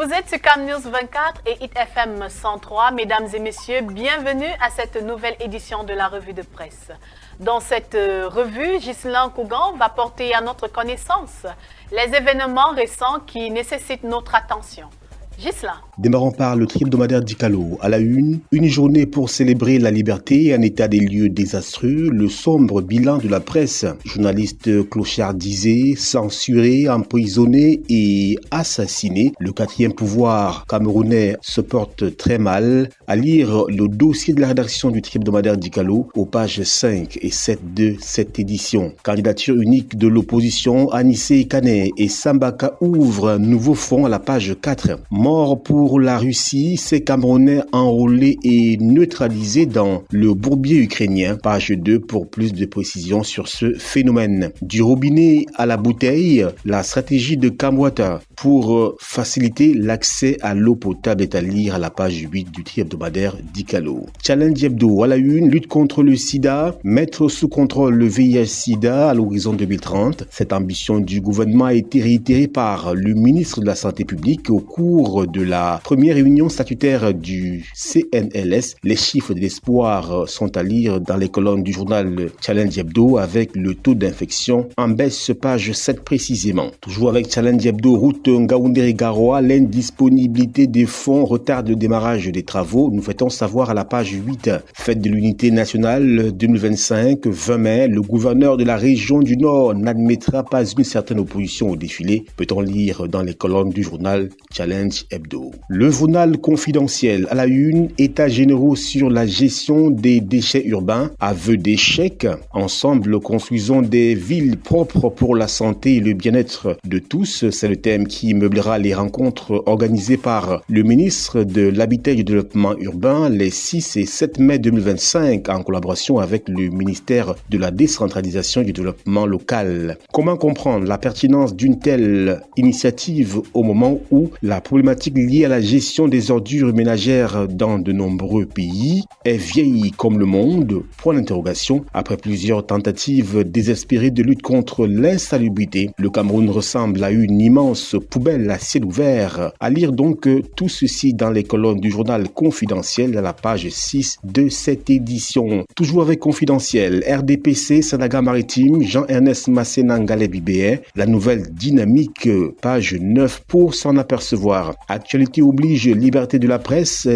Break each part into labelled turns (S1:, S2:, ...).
S1: Vous êtes sur Cam News 24 et Hit FM 103. Mesdames et messieurs, bienvenue à cette nouvelle édition de la revue de presse. Dans cette revue, Ghislain Kougan va porter à notre connaissance les événements récents qui nécessitent notre attention. Ghislain.
S2: Démarrons par le tri hebdomadaire d'Icalo. À la une journée pour célébrer la liberté, un état des lieux désastreux, le sombre bilan de la presse. Journalistes clochardisés, censurés, emprisonnés et assassinés. Le quatrième pouvoir camerounais se porte très mal. À lire le dossier de la rédaction du tri hebdomadaire d'Icalo aux pages 5 et 7 de cette édition. Candidature unique de l'opposition, Anissé Kane et Sambaka ouvrent un nouveau front à la page 4. Mort pour la Russie, ces Camerounais enrôlés et neutralisés dans le bourbier ukrainien. Page 2 pour plus de précisions sur ce phénomène. Du robinet à la bouteille, la stratégie de Kamwata pour faciliter l'accès à l'eau potable est à lire à la page 8 du tri hebdomadaire d'Icalo. Challenge Hebdo à la une, lutte contre le sida, mettre sous contrôle le VIH-Sida à l'horizon 2030. Cette ambition du gouvernement a été réitérée par le ministre de la Santé publique au cours de la première réunion statutaire du CNLS. Les chiffres de l'espoir sont à lire dans les colonnes du journal Challenge Hebdo avec le taux d'infection en baisse, page 7 précisément. Toujours avec Challenge Hebdo, route Ngaoundéré-Garoua, l'indisponibilité des fonds retarde le démarrage des travaux. Nous faisons savoir à la page 8. Fête de l'unité nationale 2025, 20 mai, le gouverneur de la région du Nord n'admettra pas une certaine opposition au défilé. Peut-on lire dans les colonnes du journal Challenge Hebdo. Le journal confidentiel à la une, états généraux sur la gestion des déchets urbains, aveu d'échec. Ensemble, construisons des villes propres pour la santé et le bien-être de tous. C'est le thème qui meublera les rencontres organisées par le ministre de l'Habitat et du Développement urbain les 6 et 7 mai 2025 en collaboration avec le ministère de la décentralisation et du développement local. Comment comprendre la pertinence d'une telle initiative au moment où la problématique liée à la gestion des ordures ménagères dans de nombreux pays est vieille comme le monde? Point d'interrogation. Après plusieurs tentatives désespérées de lutte contre l'insalubrité, le Cameroun ressemble à une immense poubelle à ciel ouvert. À lire donc tout ceci dans les colonnes du journal confidentiel à la page 6 de cette édition. Toujours avec confidentiel, RDPC, Sanaga Maritime, Jean-Ernest Masséna-Ngalé Bibé, la nouvelle dynamique, page 9 pour s'en apercevoir. Actualité oblige, liberté de la presse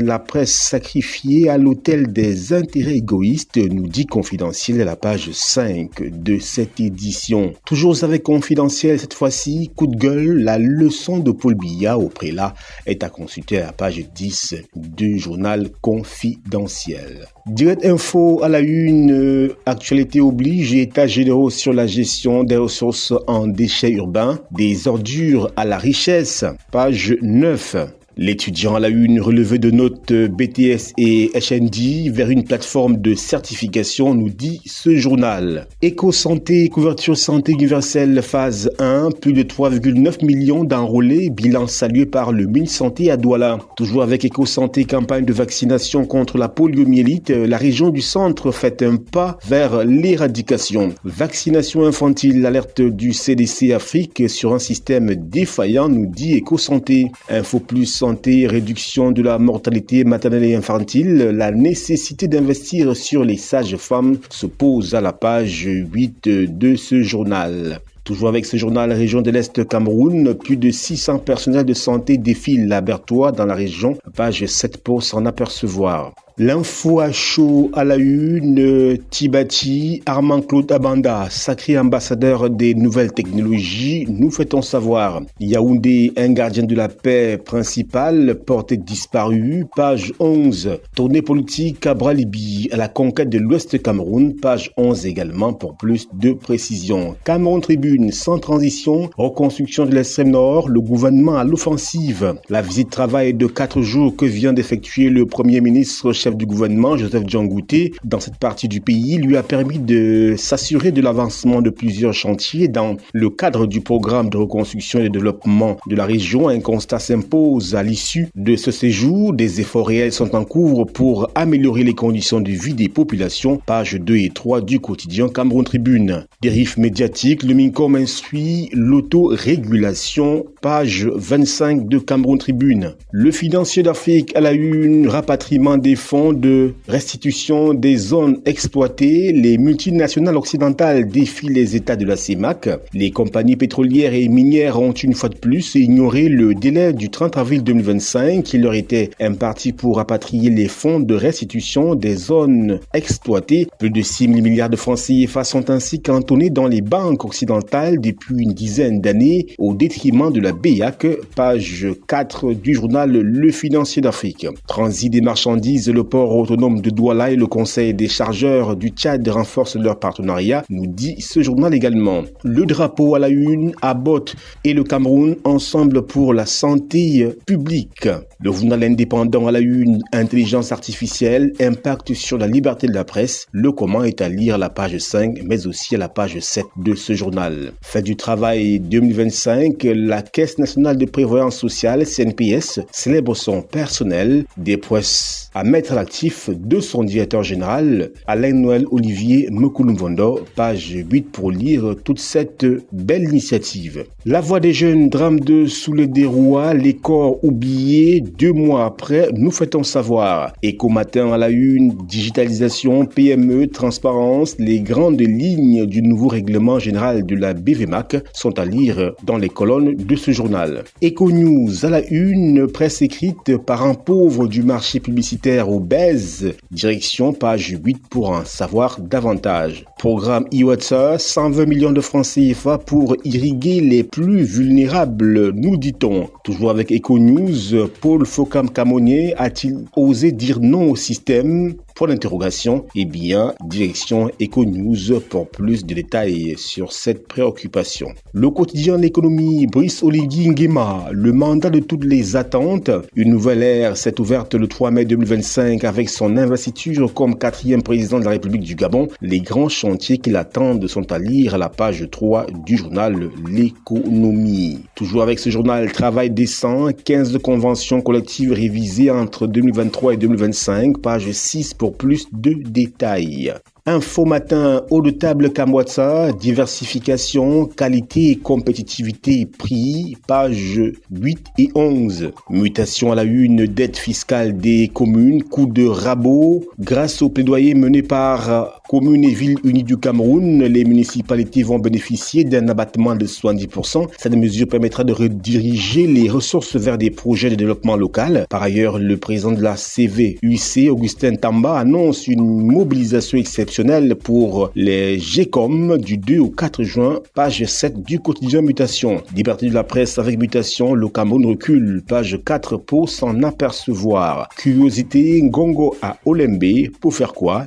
S2: sacrifiée à l'autel des intérêts égoïstes, nous dit confidentiel à la page 5 de cette édition. Toujours avec confidentiel, cette fois-ci, coup de gueule, la leçon de Paul Biya au prélat est à consulter à la page 10 du journal confidentiel. Direct Info à la une, actualité oblige, états généraux sur la gestion des ressources en déchets urbains, des ordures à la richesse, page 9. L'étudiant à la une, relevé de notes BTS et HND vers une plateforme de certification, nous dit ce journal. Éco-santé, couverture santé universelle phase 1, plus de 3,9 millions d'enrôlés, bilan salué par le Minsanté à Douala. Toujours avec Éco-santé, campagne de vaccination contre la poliomyélite, la région du centre fait un pas vers l'éradication. Vaccination infantile, alerte du CDC Afrique sur un système défaillant, nous dit Éco-santé. Info plus santé, réduction de la mortalité maternelle et infantile, la nécessité d'investir sur les sages-femmes se pose à la page 8 de ce journal. Toujours avec ce journal, région de l'Est Cameroun, plus de 600 personnels de santé défilent à Bertois dans la région, page 7 pour s'en apercevoir. L'info à chaud à la une, Tibati, Armand-Claude Abanda, sacré ambassadeur des nouvelles technologies, nous fait-on savoir. Yaoundé, un gardien de la paix principal, porté disparu, page 11. Tournée politique à Bralibi, à la conquête de l'Ouest Cameroun, page 11 également pour plus de précision. Cameroun Tribune, sans transition, reconstruction de l'extrême nord, le gouvernement à l'offensive. La visite travail de 4 jours que vient d'effectuer le Premier ministre chef du gouvernement, Joseph Djangouté, dans cette partie du pays, lui a permis de s'assurer de l'avancement de plusieurs chantiers dans le cadre du programme de reconstruction et de développement de la région. Un constat s'impose à l'issue de ce séjour. Des efforts réels sont en cours pour améliorer les conditions de vie des populations. Pages 2 et 3 du quotidien Cameroun Tribune. Dérive médiatique, le MINCOM instruit l'autorégulation. page 25 de Cameroun Tribune. Le financier d'Afrique à la une, rapatriement des fonds de restitution des zones exploitées. Les multinationales occidentales défient les États de la CEMAC. Les compagnies pétrolières et minières ont une fois de plus ignoré le délai du 30 avril 2025 qui leur était imparti pour rapatrier les fonds de restitution des zones exploitées. Plus de 6 000 milliards de francs CFA sont ainsi cantonnés dans les banques occidentales depuis une dizaine d'années au détriment de la BEAC, page 4 du journal Le Financier d'Afrique. Transit des marchandises, le port autonome de Douala et le conseil des chargeurs du Tchad renforcent leur partenariat, nous dit ce journal également. Le drapeau à la une, Abbott et le Cameroun ensemble pour la santé publique. Le journal indépendant à la une, intelligence artificielle, impact sur la liberté de la presse. Le comment est à lire à la page 5, mais aussi à la page 7 de ce journal. Fête du travail 2025, la Caisse nationale de prévoyance sociale, CNPS, célèbre son personnel. Des prouesses à mettre à l'actif de son directeur général, Alain-Noël Olivier Moukoulumvondo, page 8 pour lire toute cette belle initiative. La voix des jeunes, drame de Soulé-des-Rois, les corps oubliés. 2 mois après, nous fêtons savoir. Éco matin à la une, digitalisation, PME, transparence, les grandes lignes du nouveau règlement général de la BVMAC sont à lire dans les colonnes de ce journal. Éco News à la une, presse écrite, parent pauvre du marché publicitaire obèse, direction page 8 pour en savoir davantage. Programme IWATSA, 120 millions de francs CFA pour irriguer les plus vulnérables, nous dit-on. Toujours avec Éco News, Paul Focam-Camonier a-t-il osé dire non au système ? Pour l'interrogation, bien, direction Éco News pour plus de détails sur cette préoccupation. Le quotidien L'économie, Brice Oligui Nguema, le mandat de toutes les attentes. Une nouvelle ère s'est ouverte le 3 mai 2025 avec son investiture comme 4e président de la République du Gabon. Les grands chantiers qui l'attendent sont à lire à la page 3 du journal L'économie. Toujours avec ce journal, travail décent, 15 conventions collectives révisées entre 2023 et 2025, page 6 pour plus de détails. Info matin, haut de table Kamwatsa, diversification, qualité et compétitivité, prix, page 8 et 11. Mutation à la une, dette fiscale des communes, coup de rabot. Grâce au plaidoyer mené par Communes et Villes Unies du Cameroun, les municipalités vont bénéficier d'un abattement de 70%. Cette mesure permettra de rediriger les ressources vers des projets de développement local. Par ailleurs, le président de la CVUC, Augustin Tamba, annonce une mobilisation exceptionnelle pour les GECOM du 2 au 4 juin, page 7 du quotidien Mutation. Liberté de la presse avec Mutation, le Cameroun recule, page 4 pour s'en apercevoir. Curiosité, Ngongo à Olembe, pour faire quoi ?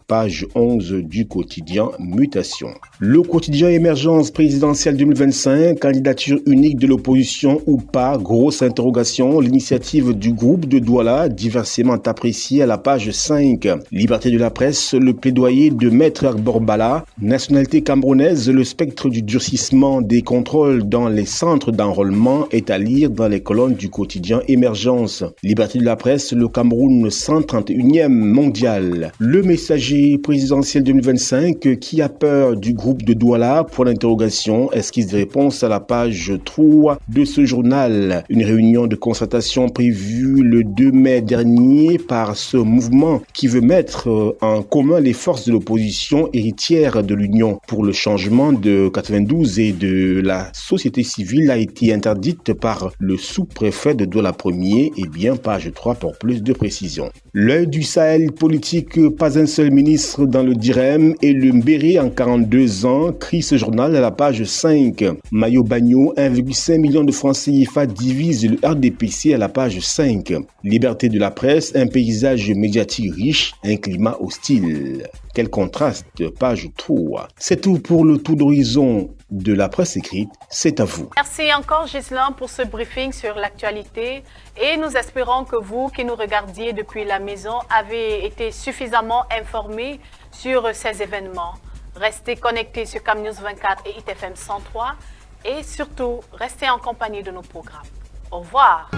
S2: Page 11 du quotidien Mutation. Le quotidien Émergence présidentielle 2025, candidature unique de l'opposition ou pas, grosse interrogation, l'initiative du groupe de Douala, diversement appréciée à la page 5. Liberté de la presse, le plaidoyer de Maître Agborbala, nationalité camerounaise, le spectre du durcissement des contrôles dans les centres d'enrôlement est à lire dans les colonnes du quotidien Émergence. Liberté de la presse, le Cameroun 131e mondial. Le messager présidentielle 2025, qui a peur du groupe de Douala, pour l'interrogation, esquisse de réponse à la page 3 de ce journal. Une réunion de concertation prévue le 2 mai dernier par ce mouvement qui veut mettre en commun les forces de l'opposition héritière de l'Union pour le changement de 92 et de la société civile a été interdite par le sous-préfet de Douala 1er, page 3 pour plus de précision. L'œil du Sahel politique, pas un seul ministre dans le Direm et le Mbéré en 42 ans, crie ce journal à la page 5. Mayo Bagno, 1,5 million de francs CFA divise le RDPC à la page 5. Liberté de la presse, un paysage médiatique riche, un climat hostile. Quel contraste, page 3. C'est tout pour le tour d'horizon de la presse écrite, c'est à vous.
S1: Merci encore Ghislain pour ce briefing sur l'actualité et nous espérons que vous qui nous regardiez depuis la maison avez été suffisamment informés sur ces événements. Restez connectés sur CamNews 24 et ITFM 103 et surtout restez en compagnie de nos programmes. Au revoir.